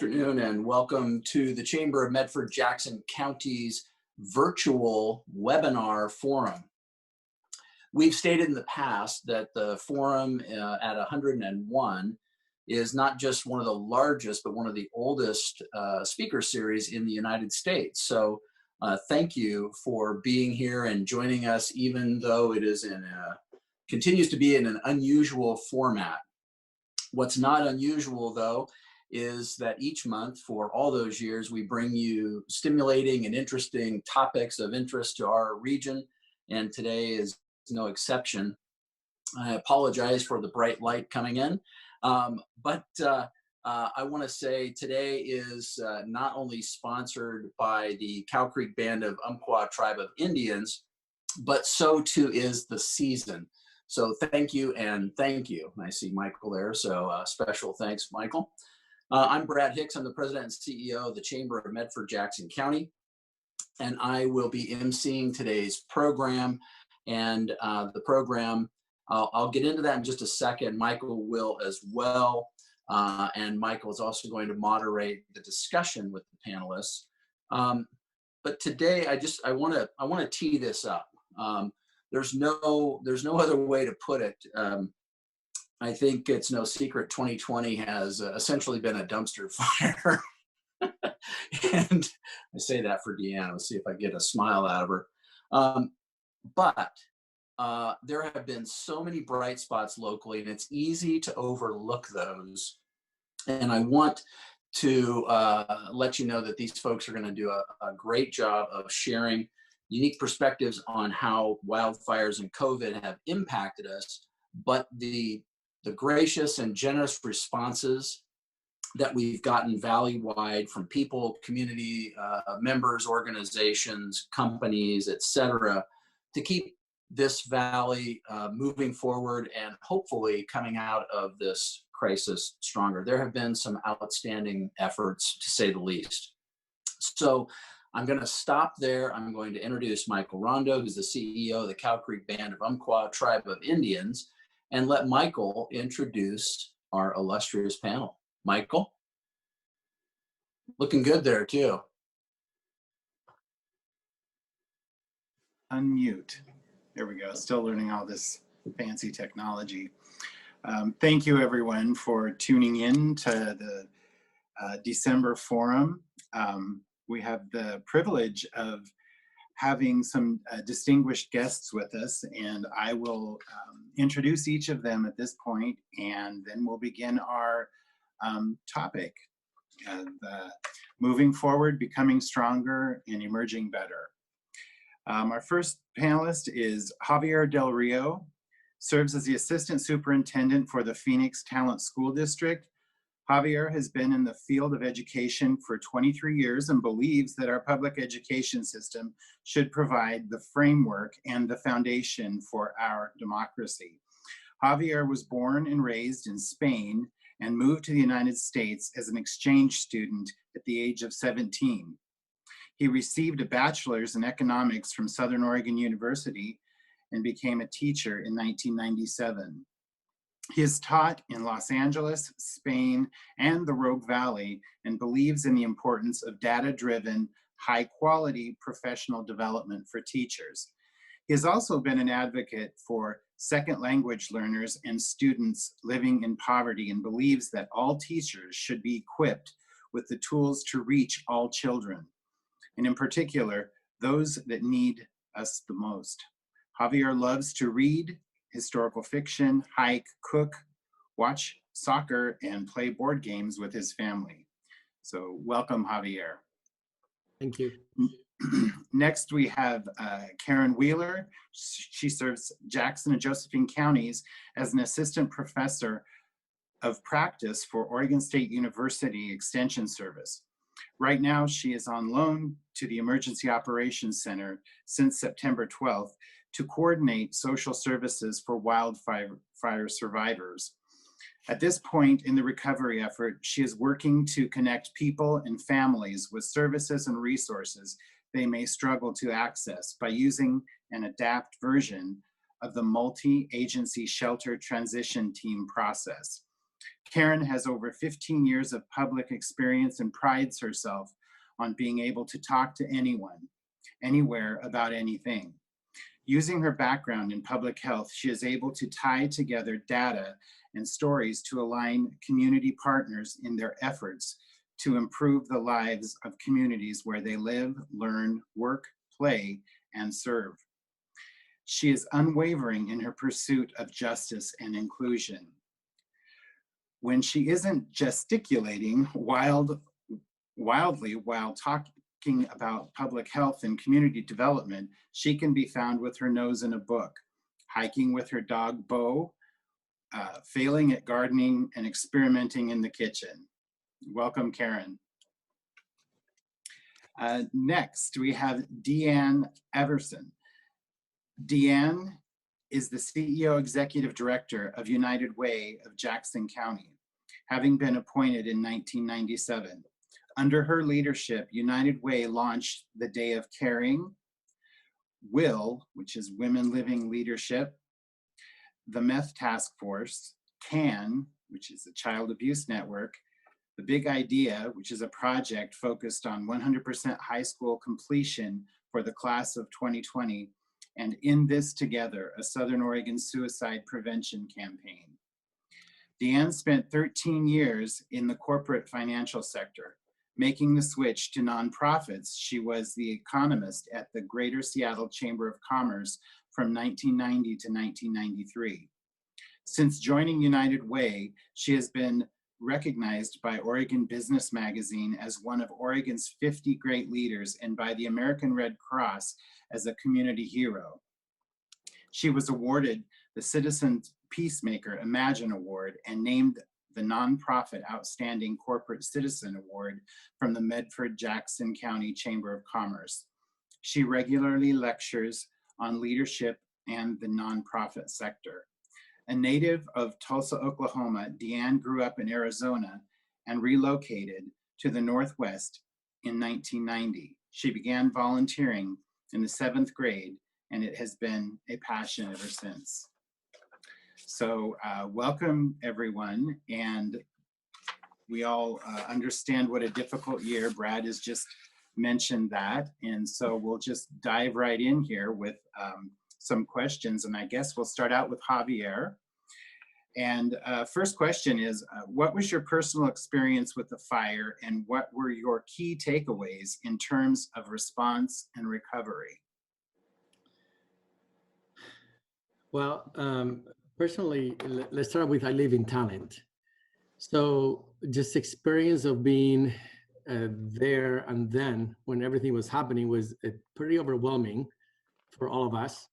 afternoon and welcome to the Chamber of Medford-Jackson County's virtual webinar forum. We've stated in the past that the forum at 101 is not just one of the largest, but one of the oldest speaker series in the United States. So thank you for being here and joining us, even though it is continues to be in an unusual format. What's not unusual, though, is that each month for all those years, we bring you stimulating and interesting topics of interest to our region, and today is no exception. I apologize for the bright light coming in, but I want to say today is not only sponsored by the Cow Creek Band of Umpqua Tribe of Indians, but so too is the season. So thank you and thank you. I see Michael there, so special thanks, Michael. I'm Brad Hicks. I'm the president and CEO of the Chamber of Medford-Jackson County, and I will be emceeing today's program. And the program, I'll get into that in just a second. Michael will as well, and Michael is also going to moderate the discussion with the panelists. But today, I want to tee this up. There's no other way to put it. I think it's no secret 2020 has essentially been a dumpster fire. And I say that for Deanna. Let's see if I get a smile out of her. But there have been so many bright spots locally, and it's easy to overlook those. And I want to let you know that these folks are going to do a great job of sharing unique perspectives on how wildfires and COVID have impacted us, but the gracious and generous responses that we've gotten valley-wide from people, community members, organizations, companies, etc., to keep this valley moving forward and hopefully coming out of this crisis stronger. There have been some outstanding efforts, to say the least. So I'm going to stop there. I'm going to introduce Michael Rondo, who's the CEO of the Cow Creek Band of Umpqua Tribe of Indians, and let Michael introduce our illustrious panel. Michael? Looking good there, too. Unmute. There we go. Still learning all this fancy technology. Thank you, everyone, for tuning in to the December forum. We have the privilege of having some distinguished guests with us, and I will introduce each of them at this point, and then we'll begin our topic, moving forward, becoming stronger, and emerging better. Our first panelist is Javier Del Rio, serves as the Assistant Superintendent for the Phoenix Talent School District. Javier has been in the field of education for 23 years and believes that our public education system should provide the framework and the foundation for our democracy. Javier was born and raised in Spain and moved to the United States as an exchange student at the age of 17. He received a bachelor's in economics from Southern Oregon University and became a teacher in 1997. He has taught in Los Angeles, Spain, and the Rogue Valley, and believes in the importance of data-driven, high-quality professional development for teachers. He has also been an advocate for second language learners and students living in poverty, and believes that all teachers should be equipped with the tools to reach all children, and in particular, those that need us the most. Javier loves to read historical fiction, hike, cook, watch soccer, and play board games with his family. So welcome, Javier. Thank you. Next, we have Karen Wheeler. She serves Jackson and Josephine counties as an assistant professor of practice for Oregon State University Extension Service. Right now, she is on loan to the Emergency Operations Center since September 12th to coordinate social services for wildfire survivors. At this point in the recovery effort, she is working to connect people and families with services and resources they may struggle to access by using an adapt version of the multi-agency shelter transition team process. Karen has over 15 years of public experience and prides herself on being able to talk to anyone, anywhere about anything. Using her background in public health, she is able to tie together data and stories to align community partners in their efforts to improve the lives of communities where they live, learn, work, play, and serve. She is unwavering in her pursuit of justice and inclusion. When she isn't gesticulating wildly while talking about public health and community development, she can be found with her nose in a book, hiking with her dog Bo, failing at gardening, and experimenting in the kitchen. Welcome, Karen. Next, we have Deanne Everson. Deanne is the CEO Executive Director of United Way of Jackson County, having been appointed in 1997. Under her leadership, United Way launched the Day of Caring, WILL, which is Women Living Leadership, the Meth Task Force, CAN, which is the Child Abuse Network, the Big Idea, which is a project focused on 100% high school completion for the class of 2020, and In This Together, a Southern Oregon suicide prevention campaign. Deanne spent 13 years in the corporate financial sector. Making the switch to nonprofits, she was the economist at the Greater Seattle Chamber of Commerce from 1990 to 1993. Since joining United Way, she has been recognized by Oregon Business Magazine as one of Oregon's 50 great leaders and by the American Red Cross as a community hero. She was awarded the Citizen Peacemaker Imagine Award and named the Nonprofit Outstanding Corporate Citizen Award from the Medford-Jackson County Chamber of Commerce. She regularly lectures on leadership and the nonprofit sector. A native of Tulsa, Oklahoma, Deanne grew up in Arizona and relocated to the Northwest in 1990. She began volunteering in the 7th grade, and it has been a passion ever since. So welcome, everyone. And we all understand what a difficult year. Brad has just mentioned that. And so we'll just dive right in here with some questions. And I guess we'll start out with Javier. And first question is, what was your personal experience with the fire, and what were your key takeaways in terms of response and recovery? Well, personally, let's start with I live in Talent. So just experience of being there and then when everything was happening was pretty overwhelming for all of us.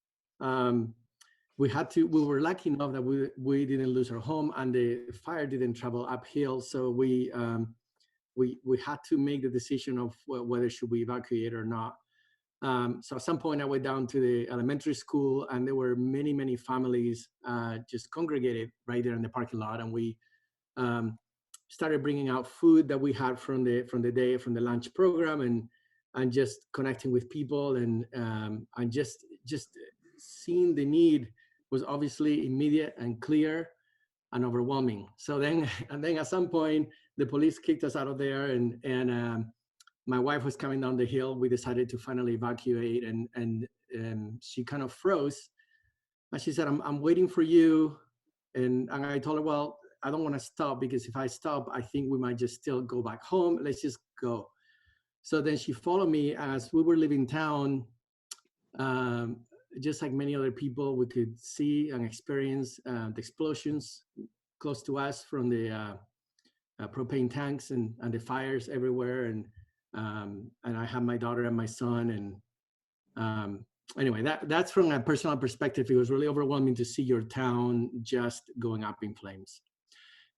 We were lucky enough that we didn't lose our home and the fire didn't travel uphill. So we had to make the decision of whether should we evacuate or not. So at some point I went down to the elementary school and there were many, many families just congregated right there in the parking lot. And we started bringing out food that we had from the lunch program and just connecting with people and just seeing the need was obviously immediate and clear and overwhelming. So then at some point the police kicked us out of there and my wife was coming down the hill. We decided to finally evacuate and she kind of froze. And she said, I'm waiting for you. And I told her, well, I don't want to stop because if I stop, I think we might just still go back home. Let's just go. So then she followed me as we were leaving town. Just like many other people, we could see and experience the explosions close to us from the propane tanks and the fires everywhere. And I have my daughter and my son. And anyway, that's from a personal perspective. It was really overwhelming to see your town just going up in flames.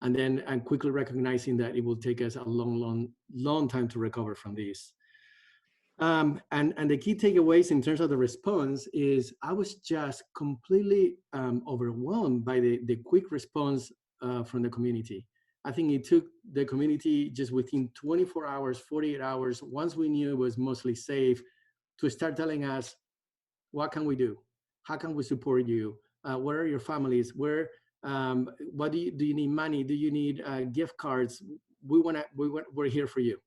And then I'm quickly recognizing that it will take us a long time to recover from this. And the key takeaways in terms of the response is I was just completely overwhelmed by the quick response from the community. I think it took the community just within 24 hours, 48 hours, once we knew it was mostly safe, to start telling us, what can we do? How can we support you? Where are your families? Where What do you need money? Do you need gift cards? We're here for you.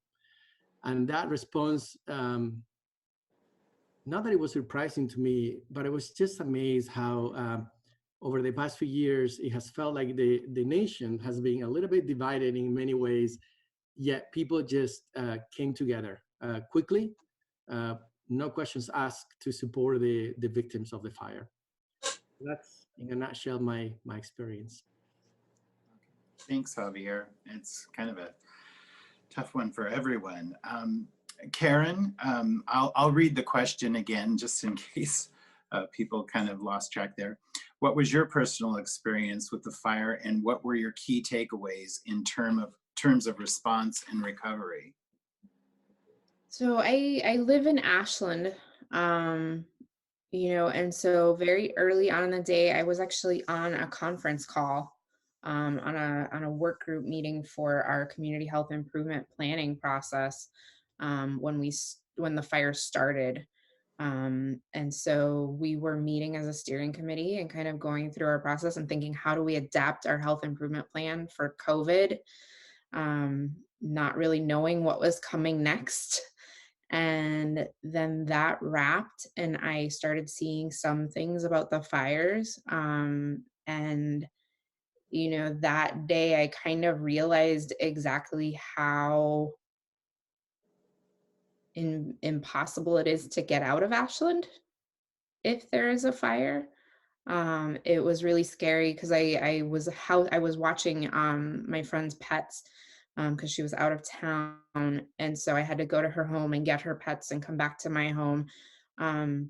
And that response, not that it was surprising to me, but I was just amazed how over the past few years, it has felt like the nation has been a little bit divided in many ways, yet people just came together quickly, no questions asked, to support the victims of the fire. That's, in a nutshell, my experience. Thanks, Javier. It's kind of a tough one for everyone. Karen, I'll read the question again, just in case people kind of lost track there. What was your personal experience with the fire, and what were your key takeaways in terms of response and recovery? So I live in Ashland, and so very early on in the day, I was actually on a conference call, on a work group meeting for our community health improvement planning process, when the fire started. And so we were meeting as a steering committee and kind of going through our process and thinking, how do we adapt our health improvement plan for COVID? Not really knowing what was coming next. And then that wrapped, and I started seeing some things about the fires. And that day I kind of realized exactly how impossible it is to get out of Ashland if there is a fire. It was really scary because I was watching my friend's pets, because she was out of town, and so I had to go to her home and get her pets and come back to my home. And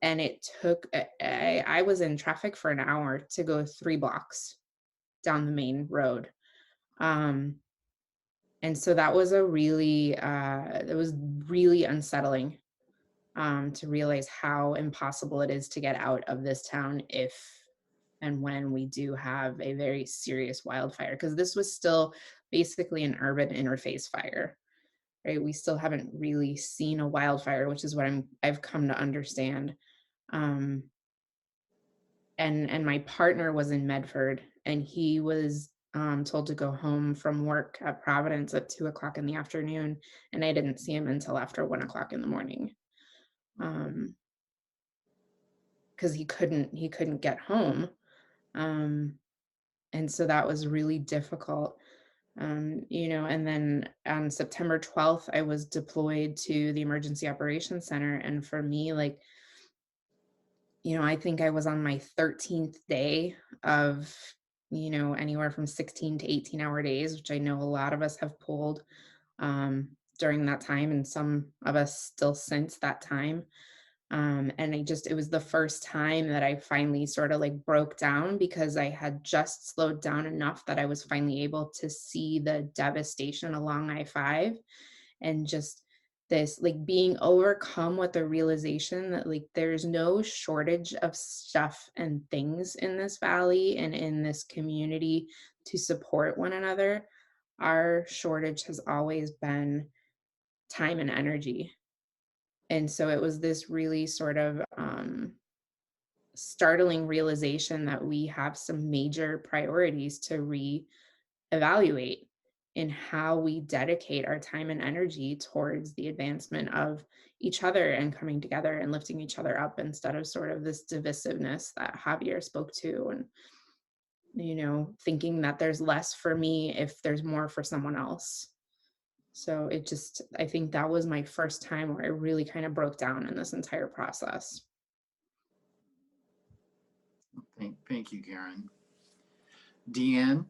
it took I was in traffic for an hour to go 3 blocks down the main road. And so that was it was really unsettling, to realize how impossible it is to get out of this town if and when we do have a very serious wildfire, because this was still basically an urban interface fire, right? We still haven't really seen a wildfire, which is what I've come to understand. And my partner was in Medford, and he was told to go home from work at Providence at 2:00 in the afternoon, and I didn't see him until after 1:00 in the morning, because he couldn't get home. And so that was really difficult. And then on September 12th, I was deployed to the Emergency Operations Center. And for me, like, I think I was on my 13th day of, anywhere from 16 to 18-hour days, which I know a lot of us have pulled during that time, and some of us still since that time. And it was the first time that I finally sort of like broke down, because I had just slowed down enough that I was finally able to see the devastation along I-5, and just this like being overcome with the realization that like there's no shortage of stuff and things in this valley and in this community to support one another. Our shortage has always been time and energy. And so it was this really sort of startling realization that we have some major priorities to reevaluate in how we dedicate our time and energy towards the advancement of each other and coming together and lifting each other up, instead of sort of this divisiveness that Javier spoke to, and thinking that there's less for me if there's more for someone else. So I think that was my first time where I really kind of broke down in this entire process. Thank you, Karen. Deanne,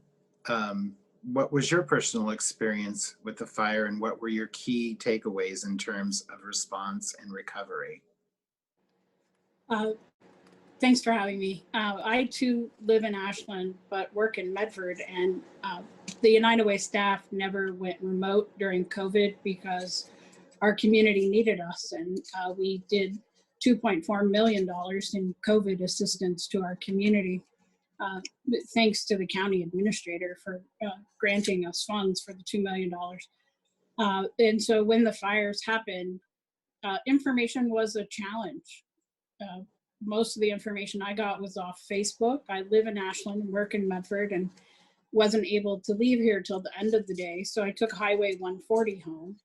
what was your personal experience with the fire, and what were your key takeaways in terms of response and recovery? Thanks for having me. I too live in Ashland, but work in Medford, and the United Way staff never went remote during COVID because our community needed us. And we did $2.4 million in COVID assistance to our community, thanks to the county administrator for granting us funds for the $2 million. And so when the fires happened, information was a challenge. most of the information I got was off Facebook. I live in Ashland and work in Medford and wasn't able to leave here till the end of the day. So I took Highway 140 home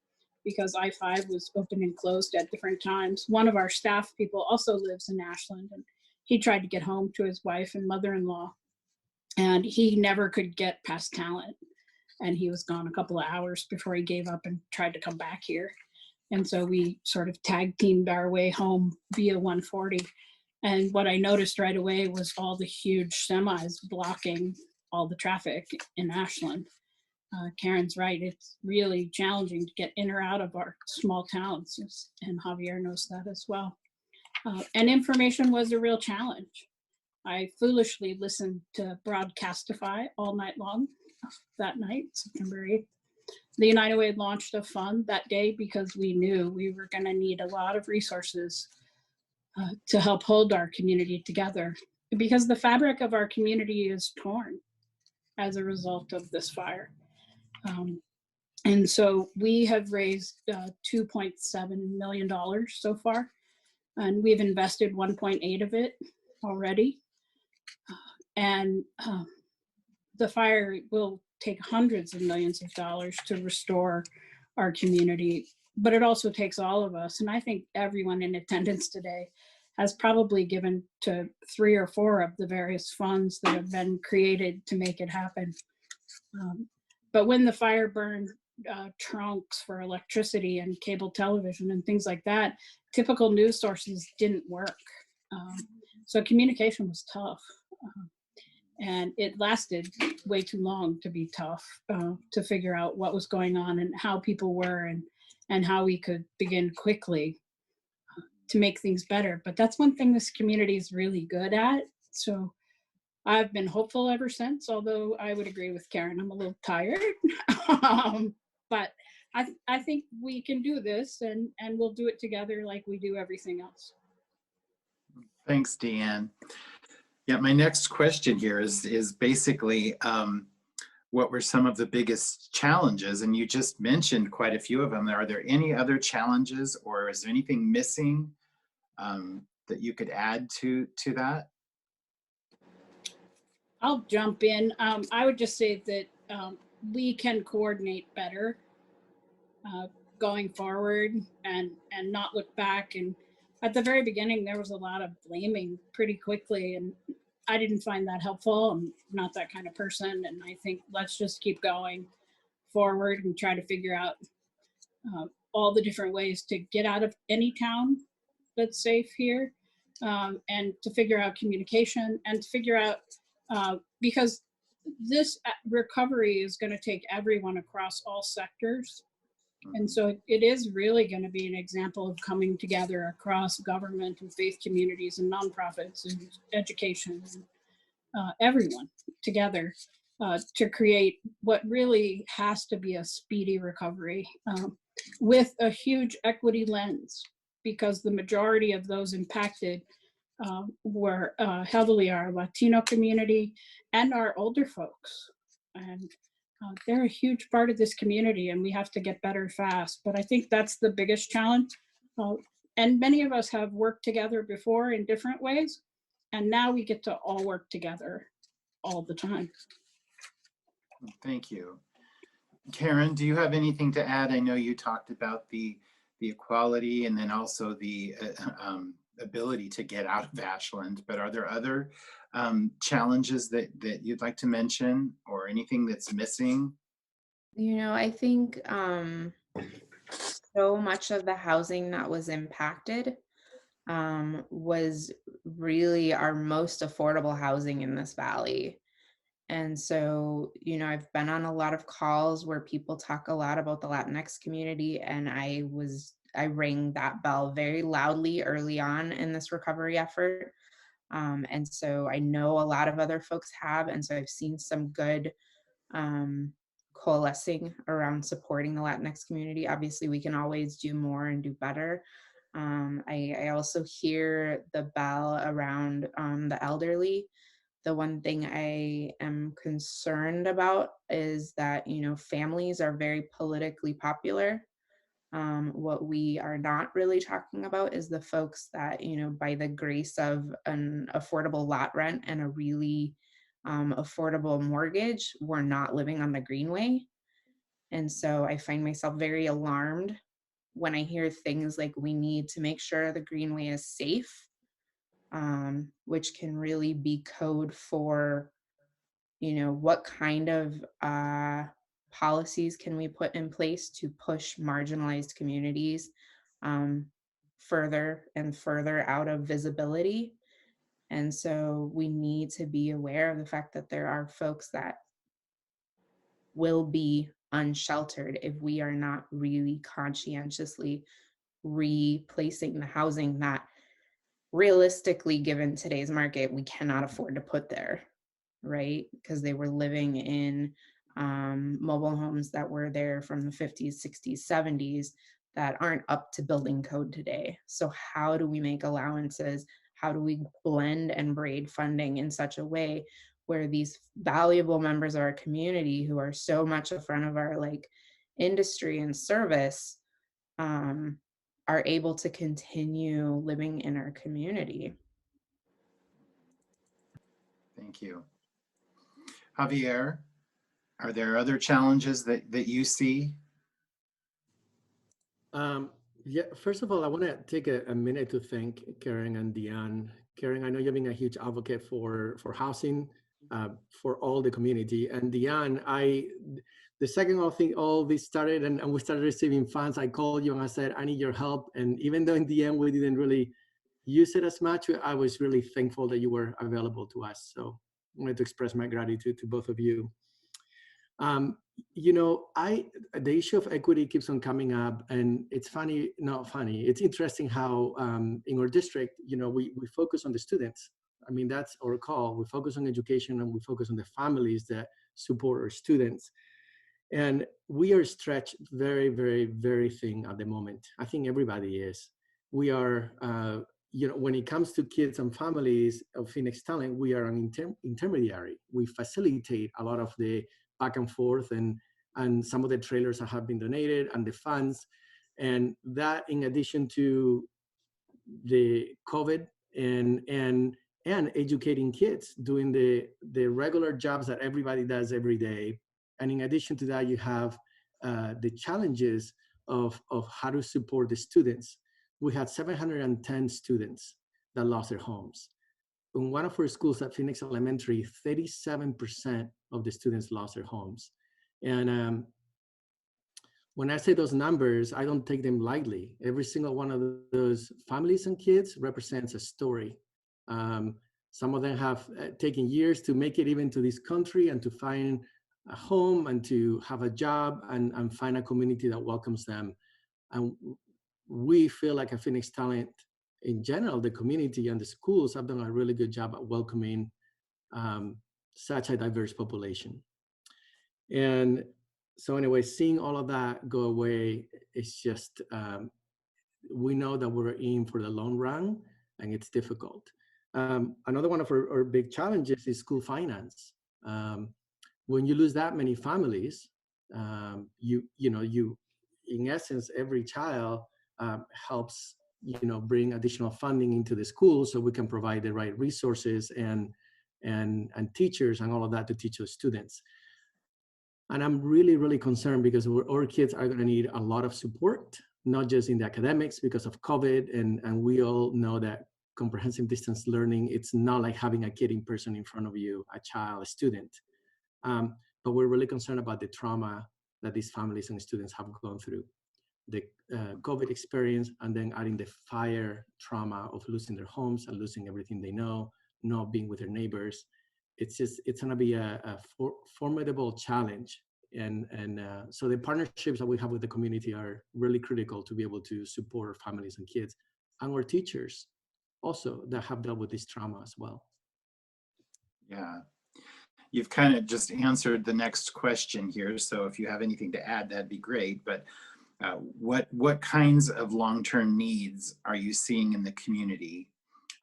because I-5 was open and closed at different times. One of our staff people also lives in Ashland, and he tried to get home to his wife and mother-in-law, and he never could get past Talent. And he was gone a couple of hours before he gave up and tried to come back here. And so we sort of tag teamed our way home via 140. And what I noticed right away was all the huge semis blocking all the traffic in Ashland. Karen's right, it's really challenging to get in or out of our small towns, and Javier knows that as well. And information was a real challenge. I foolishly listened to Broadcastify all night long that night, September 8th. The United Way launched a fund that day because we knew we were going to need a lot of resources to help hold our community together, because the fabric of our community is torn as a result of this fire. And so we have raised $2.7 million so far, and we've invested 1.8 of it already. And the fire will take hundreds of millions of dollars to restore our community, but it also takes all of us. And I think everyone in attendance today has probably given to 3 or 4 of the various funds that have been created to make it happen. But when the fire burned trunks for electricity and cable television and things like that, typical news sources didn't work. So communication was tough. And it lasted way too long to be tough, to figure out what was going on and how people were, and how we could begin quickly to make things better. But that's one thing this community is really good at. So I've been hopeful ever since, although I would agree with Karen, I'm a little tired. But I think we can do this, and we'll do it together like we do everything else. Thanks, Deanne. Yeah, my next question here is basically what were some of the biggest challenges? And you just mentioned quite a few of them. Are there any other challenges, or is there anything missing that you could add to that? I'll jump in. I would just say that we can coordinate better going forward, and not look back. And at the very beginning, there was a lot of blaming pretty quickly, and I didn't find that helpful. I'm not that kind of person. And I think let's just keep going forward and try to figure out all the different ways to get out of any town that's safe here, and to figure out communication, and to figure out, because this recovery is going to take everyone across all sectors. And so it is really going to be an example of coming together across government and faith communities and nonprofits and education, and everyone together to create what really has to be a speedy recovery, with a huge equity lens, because the majority of those impacted were heavily our Latino community and our older folks. And they're a huge part of this community, and we have to get better fast. But I think that's the biggest challenge. And many of us have worked together before in different ways, and now we get to all work together all the time. Thank you. Karen, do you have anything to add? I know you talked about the equality, and then also the ability to get out of Ashland, but are there other challenges that you'd like to mention, or anything that's missing? You know, I think so much of the housing that was impacted was really our most affordable housing in this valley. And so, you know, I've been on a lot of calls where people talk a lot about the Latinx community, and I rang that bell very loudly early on in this recovery effort. And so I know a lot of other folks have, and so I've seen some good coalescing around supporting the Latinx community. Obviously, we can always do more and do better. I also hear the bell around the elderly. The one thing I am concerned about is that, you know, families are very politically popular. What we are not really talking about is the folks that, you know, by the grace of an affordable lot rent and a really affordable mortgage, were not living on the Greenway. And so I find myself very alarmed when I hear things like we need to make sure the Greenway is safe, which can really be code for, you know, what kind of policies can we put in place to push marginalized communities um, further and further out of visibility. And so we need to be aware of the fact that there are folks that will be unsheltered if we are not really conscientiously replacing the housing that realistically, given today's market, we cannot afford to put there, right? Because they were living in mobile homes that were there from the 50s, 60s, 70s that aren't up to building code today. So how do we make allowances? How do we blend and braid funding in such a way where these valuable members of our community who are so much a front of our like industry and service are able to continue living in our community? Thank you. Javier, are there other challenges that you see? Yeah, first of all, I want to take a minute to thank Karen and Diane. Karen, I know you've been a huge advocate for housing for all the community. And Diane, the second all this started and we started receiving funds, I called you and I said, I need your help. And even though in the end we didn't really use it as much, I was really thankful that you were available to us. So I wanted to express my gratitude to both of you. You know, the issue of equity keeps on coming up, and it's funny, not funny. It's interesting how in our district, you know, we focus on the students. I mean, that's our call. We focus on education and we focus on the families that support our students. And we are stretched very, very, very thin at the moment. I think everybody is. We are, you know, when it comes to kids and families of Phoenix Talent, we are an intermediary. We facilitate a lot of the back and forth and some of the trailers that have been donated and the funds. And that in addition to the COVID and educating kids, doing the regular jobs that everybody does every day. And in addition to that, you have the challenges of how to support the students. We had 710 students that lost their homes. In one of our schools at Phoenix Elementary, 37% of the students lost their homes. And when I say those numbers, I don't take them lightly. Every single one of those families and kids represents a story. Some of them have taken years to make it even to this country and to find a home and to have a job and find a community that welcomes them. And we feel like a Phoenix Talent, in general, the community and the schools have done a really good job at welcoming such a diverse population. And so anyway, seeing all of that go away, it's just, we know that we're in for the long run and it's difficult. Another one of our big challenges is school finance. When you lose that many families, you in essence, every child helps, bring additional funding into the school so we can provide the right resources and teachers and all of that to teach those students. And I'm really, really concerned because our kids are going to need a lot of support, not just in the academics because of COVID. And we all know that comprehensive distance learning, it's not like having a kid in person in front of you, a child, a student. But we're really concerned about the trauma that these families and students have gone through. The COVID experience, and then adding the fire trauma of losing their homes and losing everything they know, not being with their neighbors. It's going to be a formidable challenge. And so the partnerships that we have with the community are really critical to be able to support families and kids and our teachers also that have dealt with this trauma as well. Yeah. You've kind of just answered the next question here. So if you have anything to add, that'd be great. But what kinds of long-term needs are you seeing in the community?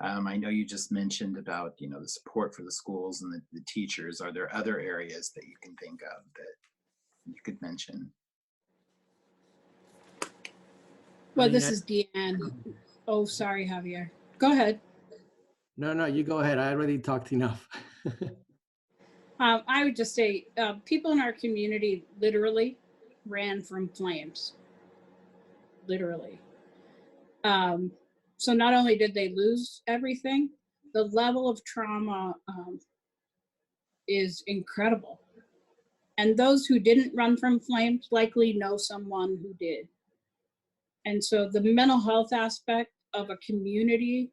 I know you just mentioned about, the support for the schools and the teachers. Are there other areas that you can think of that you could mention? Well, mean, this I- is Deanne. Oh, sorry, Javier. Go ahead. No, you go ahead. I already talked enough. I would just say people in our community literally ran from flames, literally. So not only did they lose everything, the level of trauma is incredible. And those who didn't run from flames likely know someone who did. And so the mental health aspect of a community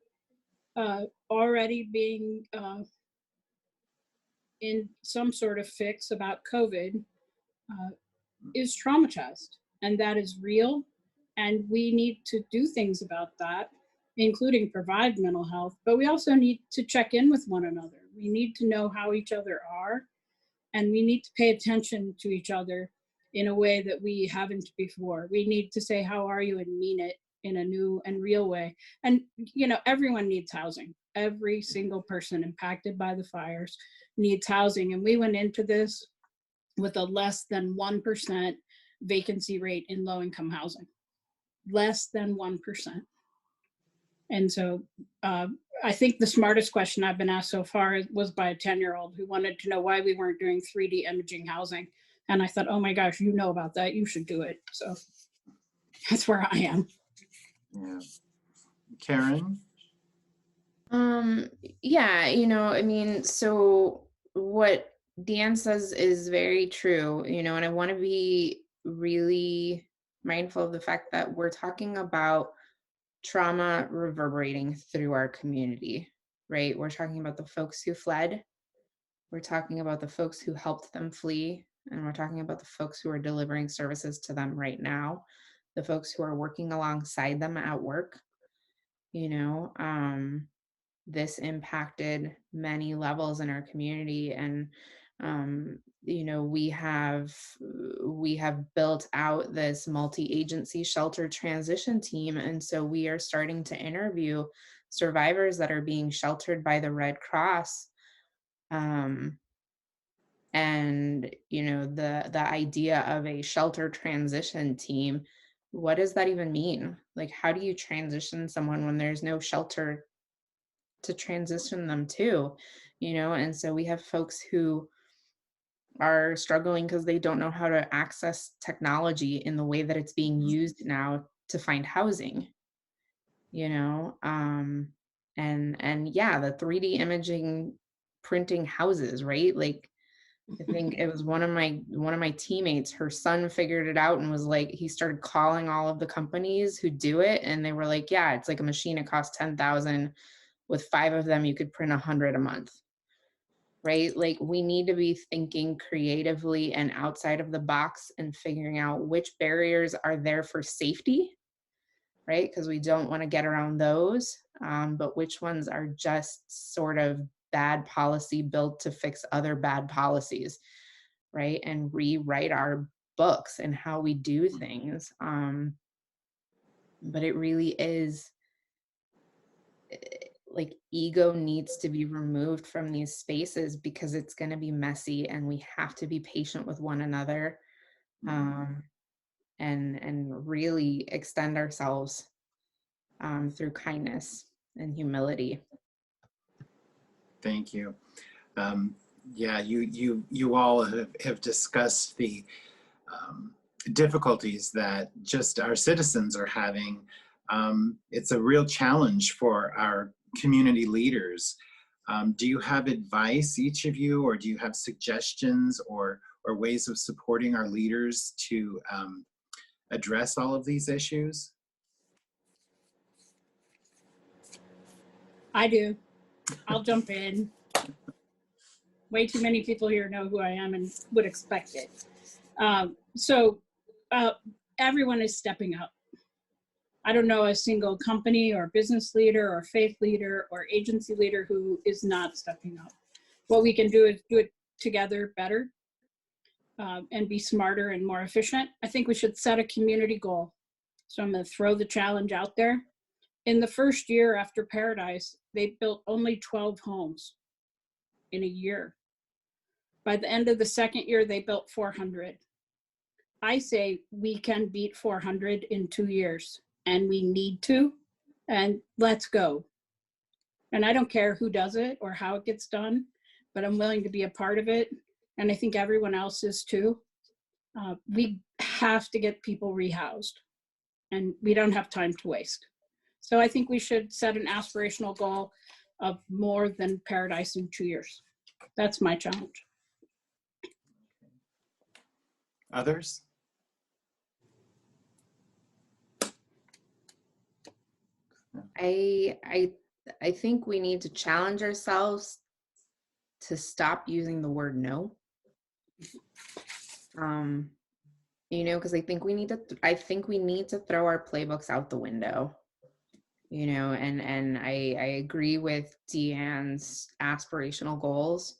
already being in some sort of fix about COVID is traumatized, and that is real. And we need to do things about that, including provide mental health, but we also need to check in with one another. We need to know how each other are, and we need to pay attention to each other in a way that we haven't before. We need to say, how are you, and mean it in a new and real way. And, you know, everyone needs housing. Every single person impacted by the fires needs housing. And we went into this with a less than 1% vacancy rate in low-income housing, less than 1%. And so I think the smartest question I've been asked so far was by a 10-year-old who wanted to know why we weren't doing 3D imaging housing. And I thought, oh my gosh, you know about that, you should do it. So that's where I am. Yeah. Karen? Yeah, you know, I mean, so what Dan says is very true, you know, and I want to be really mindful of the fact that we're talking about trauma reverberating through our community, right? We're talking about the folks who fled, we're talking about the folks who helped them flee, and we're talking about the folks who are delivering services to them right now, the folks who are working alongside them at work, you know. This impacted many levels in our community, and you know, we have built out this multi-agency shelter transition team, and so we are starting to interview survivors that are being sheltered by the Red Cross. And you know, the idea of a shelter transition team, what does that even mean? Like, how do you transition someone when there's no shelter to transition them to, you know? And so we have folks who are struggling because they don't know how to access technology in the way that it's being used now to find housing, you know. And yeah, the 3D imaging, printing houses, right? Like, I think it was one of my teammates, her son figured it out and was like, he started calling all of the companies who do it, and they were like, yeah, it's like a machine, it costs 10,000. With 5 of them, you could print 100 a month, right? Like, we need to be thinking creatively and outside of the box and figuring out which barriers are there for safety, right? Because we don't want to get around those, but which ones are just sort of bad policy built to fix other bad policies, right? And rewrite our books and how we do things. But it really is, like, ego needs to be removed from these spaces because it's going to be messy, and we have to be patient with one another, and really extend ourselves through kindness and humility. Thank you. Yeah, you all have discussed the difficulties that just our citizens are having. It's a real challenge for our community leaders. Do you have advice, each of you, or do you have suggestions or ways of supporting our leaders to address all of these issues? I do. I'll jump in. Way too many people here know who I am and would expect it. So everyone is stepping up. I don't know a single company or business leader or faith leader or agency leader who is not stepping up. What we can do is do it together better and be smarter and more efficient. I think we should set a community goal. So I'm going to throw the challenge out there. In the first year after Paradise, they built only 12 homes in a year. By the end of the second year, they built 400. I say we can beat 400 in 2 years. and we need to, and let's go. And I don't care who does it or how it gets done, but I'm willing to be a part of it. And I think everyone else is too. We have to get people rehoused, and we don't have time to waste. So I think we should set an aspirational goal of more than Paradise in 2 years. That's my challenge. Others? I think we need to challenge ourselves to stop using the word no. You know, because I think we need to throw our playbooks out the window. You know, and I agree with Deanne's aspirational goals.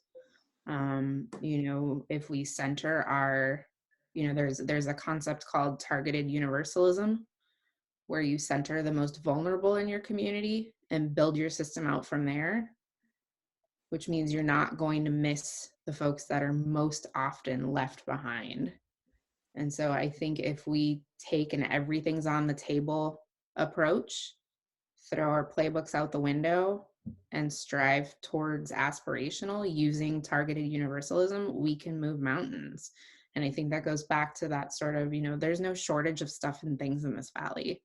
You know, if we center our, you know, there's a concept called targeted universalism, where you center the most vulnerable in your community and build your system out from there, which means you're not going to miss the folks that are most often left behind. And so I think if we take an everything's on the table approach, throw our playbooks out the window, and strive towards aspirational using targeted universalism, we can move mountains. And I think that goes back to that sort of, you know, there's no shortage of stuff and things in this valley.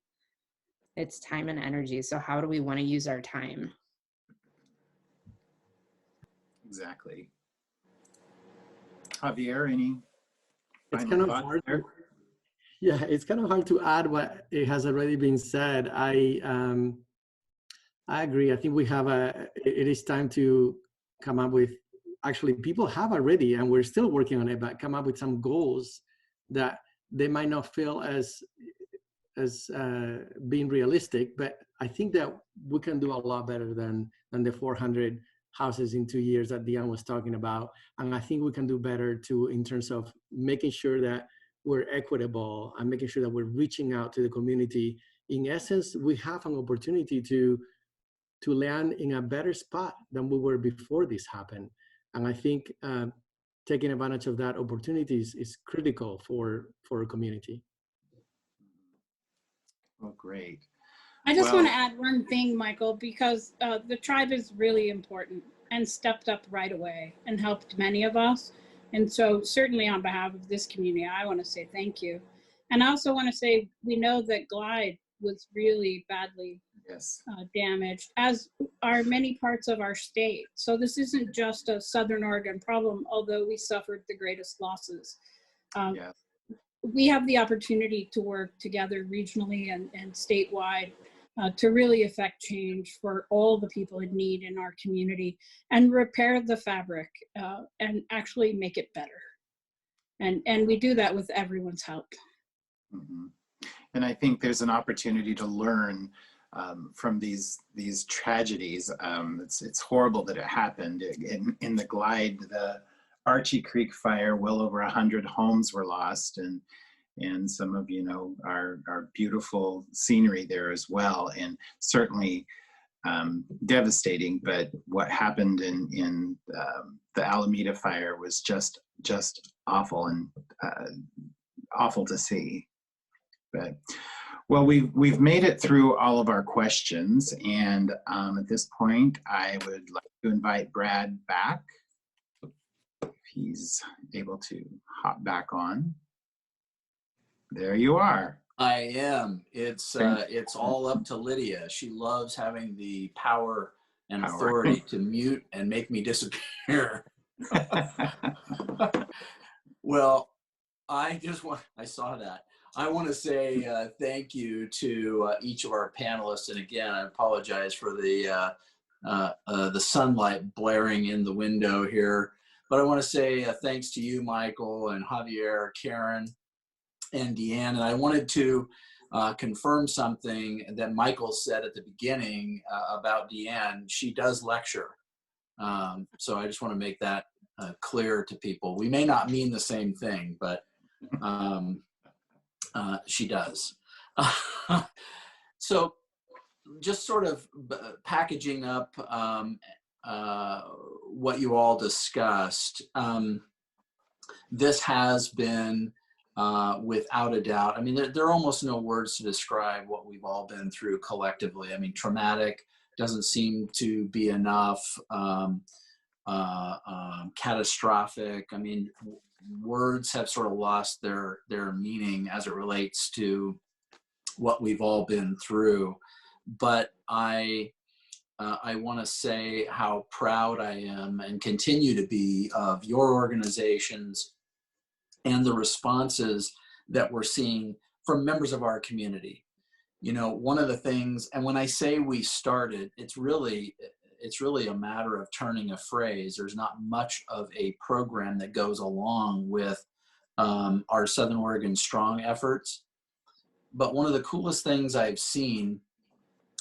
It's time and energy. So how do we want to use our time? Exactly. Javier, any It's final kind of thoughts hard. there? Yeah, it's kind of hard to add what it has already been said. I agree. I think it is time to come up with, actually people have already, and we're still working on it, but come up with some goals that they might not feel as being realistic, but I think that we can do a lot better than the 400 houses in 2 years that Deanne was talking about. And I think we can do better too in terms of making sure that we're equitable and making sure that we're reaching out to the community. In essence, we have an opportunity to land in a better spot than we were before this happened. And I think taking advantage of that opportunity is critical for a community. Oh, great. I just Well- want to add one thing, Michael, because the tribe is really important and stepped up right away and helped many of us. And so certainly on behalf of this community, I want to say thank you. And I also want to say, we know that Glide was really badly Yes. damaged, as are many parts of our state. So this isn't just a Southern Oregon problem, although we suffered the greatest losses. Yeah. We have the opportunity to work together regionally and statewide to really affect change for all the people in need in our community and repair the fabric and actually make it better. And we do that with everyone's help. Mm-hmm. And I think there's an opportunity to learn from these tragedies. It's horrible that it happened. In the Glide, the Archie Creek fire, well over 100 homes were lost, and some of our beautiful scenery there as well, and certainly devastating. But what happened in the Alameda fire was just awful, and awful to see. But well, we've made it through all of our questions, and at this point, I would like to invite Brad back, if he's able to hop back on. There you are. I am. It's all up to Lydia. She loves having the power and authority to mute and make me disappear. Well, I saw that. I want to say thank you to each of our panelists. And again, I apologize for the sunlight blaring in the window here. But I want to say thanks to you, Michael, and Javier, Karen, and Deanne. And I wanted to confirm something that Michael said at the beginning about Deanne. She does lecture. So I just want to make that clear to people. We may not mean the same thing, but she does. So just sort of packaging up what you all discussed. This has been without a doubt. I mean, there are almost no words to describe what we've all been through collectively. I mean, traumatic doesn't seem to be enough. Catastrophic. I mean, words have sort of lost their meaning as it relates to what we've all been through. But I want to say how proud I am and continue to be of your organizations and the responses that we're seeing from members of our community. You know, one of the things, and when I say we started, it's really a matter of turning a phrase. There's not much of a program that goes along with our Southern Oregon Strong efforts. But one of the coolest things I've seen,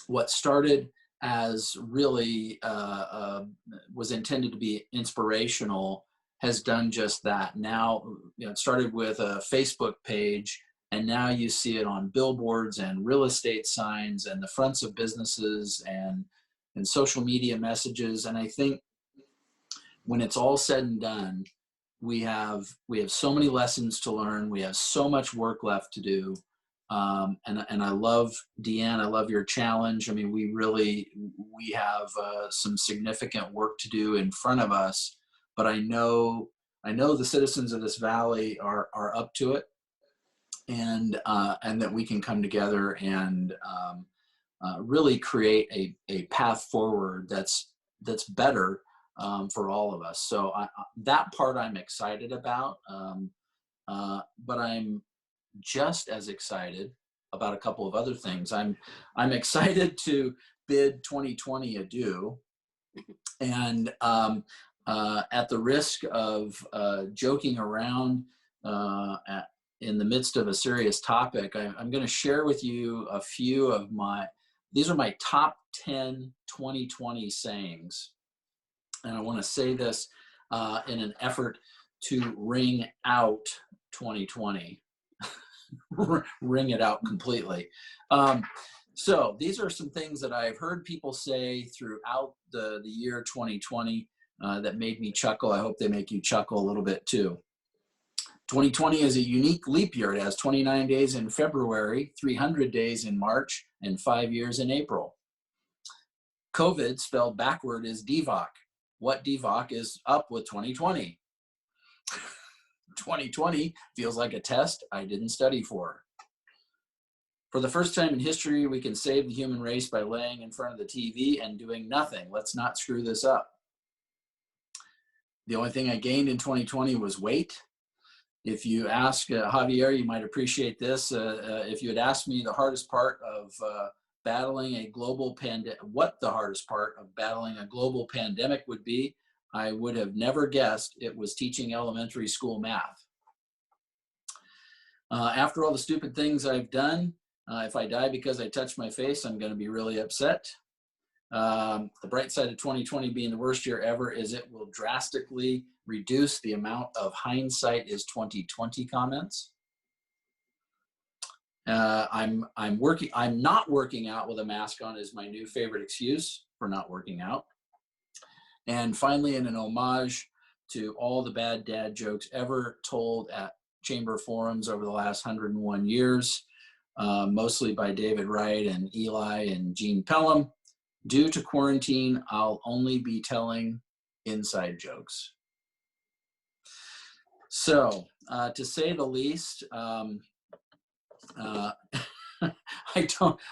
what started as really was intended to be inspirational, has done just that. Now, you know, it started with a Facebook page, and now you see it on billboards and real estate signs and the fronts of businesses and social media messages. And I think when it's all said and done, we have so many lessons to learn. We have so much work left to do. And I love, Deanne, I love your challenge. I mean, we have some significant work to do in front of us, but I know the citizens of this valley are up to it, and that we can come together and really create a path forward that's better for all of us. So that part I'm excited about, but I'm just as excited about a couple of other things. I'm excited to bid 2020 adieu, and at the risk of joking around in the midst of a serious topic, I'm going to share with you a few of these are my top 10 2020 sayings. And I want to say this in an effort to ring out 2020. Ring it out completely. So these are some things that I've heard people say throughout the year 2020 that made me chuckle. I hope they make you chuckle a little bit too. 2020 is a unique leap year. It has 29 days in February, 300 days in March, and 5 years in April. COVID spelled backward is DVOC. What DVOC is up with 2020? 2020 feels like a test I didn't study for. For the first time in history, we can save the human race by laying in front of the TV and doing nothing. Let's not screw this up. The only thing I gained in 2020 was weight. If you ask Javier, you might appreciate this. If you had asked me the hardest part of battling a global pandemic, what the hardest part of battling a global pandemic would be, I would have never guessed it was teaching elementary school math. After all the stupid things I've done, if I die because I touched my face, I'm going to be really upset. The bright side of 2020 being the worst year ever is it will drastically reduce the amount of hindsight is 2020 comments. I'm not working out with a mask on is my new favorite excuse for not working out. And finally, in an homage to all the bad dad jokes ever told at chamber forums over the last 101 years, mostly by David Wright and Eli and Gene Pelham, due to quarantine, I'll only be telling inside jokes. So, to say the least, I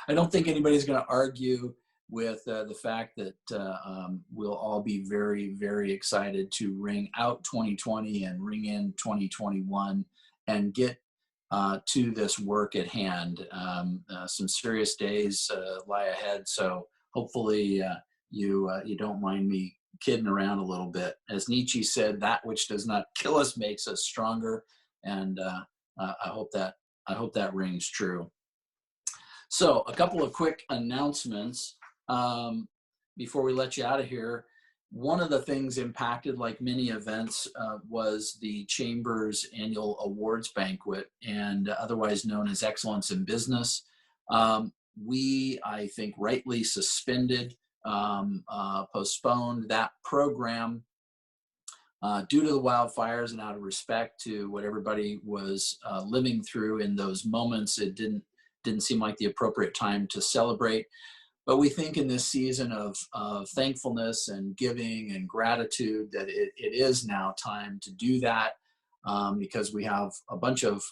don't think anybody's going to argue with the fact that we'll all be very, very excited to ring out 2020 and ring in 2021 and get to this work at hand. Some serious days lie ahead, so hopefully you don't mind me kidding around a little bit. As Nietzsche said, that which does not kill us makes us stronger, and I hope that rings true. So a couple of quick announcements before we let you out of here. One of the things impacted, like many events, was the Chamber's annual awards banquet, and otherwise known as Excellence in Business. We, I think, rightly suspended, postponed that program due to the wildfires and out of respect to what everybody was living through in those moments, it didn't seem like the appropriate time to celebrate. But we think in this season of thankfulness and giving and gratitude that it is now time to do that, because we have a bunch of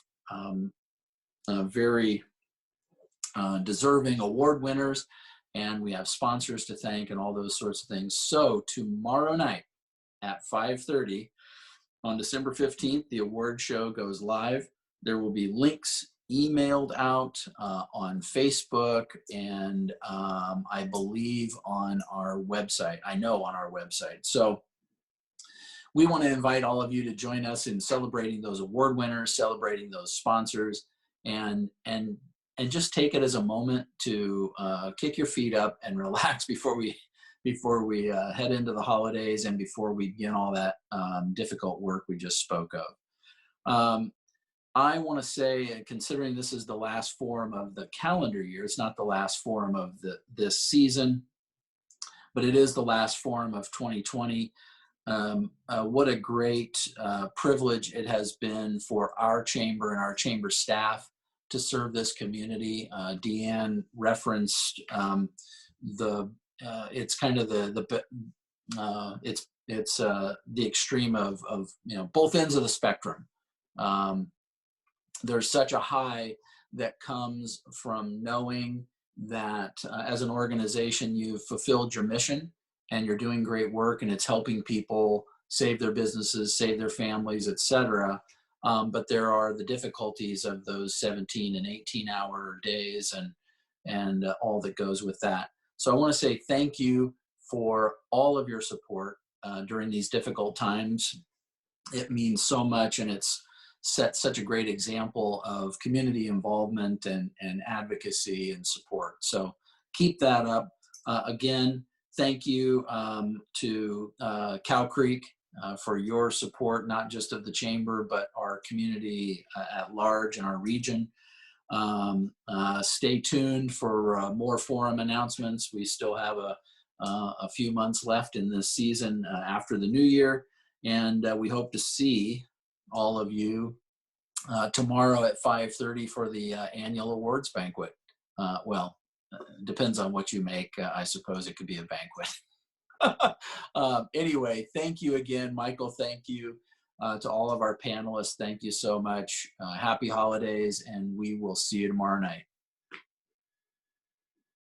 very deserving award winners, and we have sponsors to thank and all those sorts of things. So tomorrow night at 5:30 on December 15th, the award show goes live. There will be links emailed out on Facebook and I believe on our website. I know on our website. So we want to invite all of you to join us in celebrating those award winners, celebrating those sponsors, and just take it as a moment to kick your feet up and relax before we head into the holidays and before we begin all that difficult work we just spoke of. I want to say, considering this is the last forum of the calendar year, it's not the last forum of this season, but it is the last forum of 2020. What a great privilege it has been for our chamber and our chamber staff to serve this community. Deanne referenced it's kind of the extreme of both ends of the spectrum. There's such a high that comes from knowing that as an organization you've fulfilled your mission and you're doing great work and it's helping people save their businesses, save their families, etc. But there are the difficulties of those 17 and 18-hour days and all that goes with that. So I want to say thank you for all of your support during these difficult times. It means so much, and it's set such a great example of community involvement and advocacy and support. So keep that up. Again, thank you to Cow Creek for your support, not just of the chamber, but our community at large in our region. Stay tuned for more forum announcements. We still have a few months left in this season after the new year, and we hope to see all of you tomorrow at 5:30 for the annual awards banquet. Well, depends on what you make. I suppose it could be a banquet. Anyway, thank you again, Michael. Thank you to all of our panelists. Thank you so much. Happy holidays, and we will see you tomorrow night.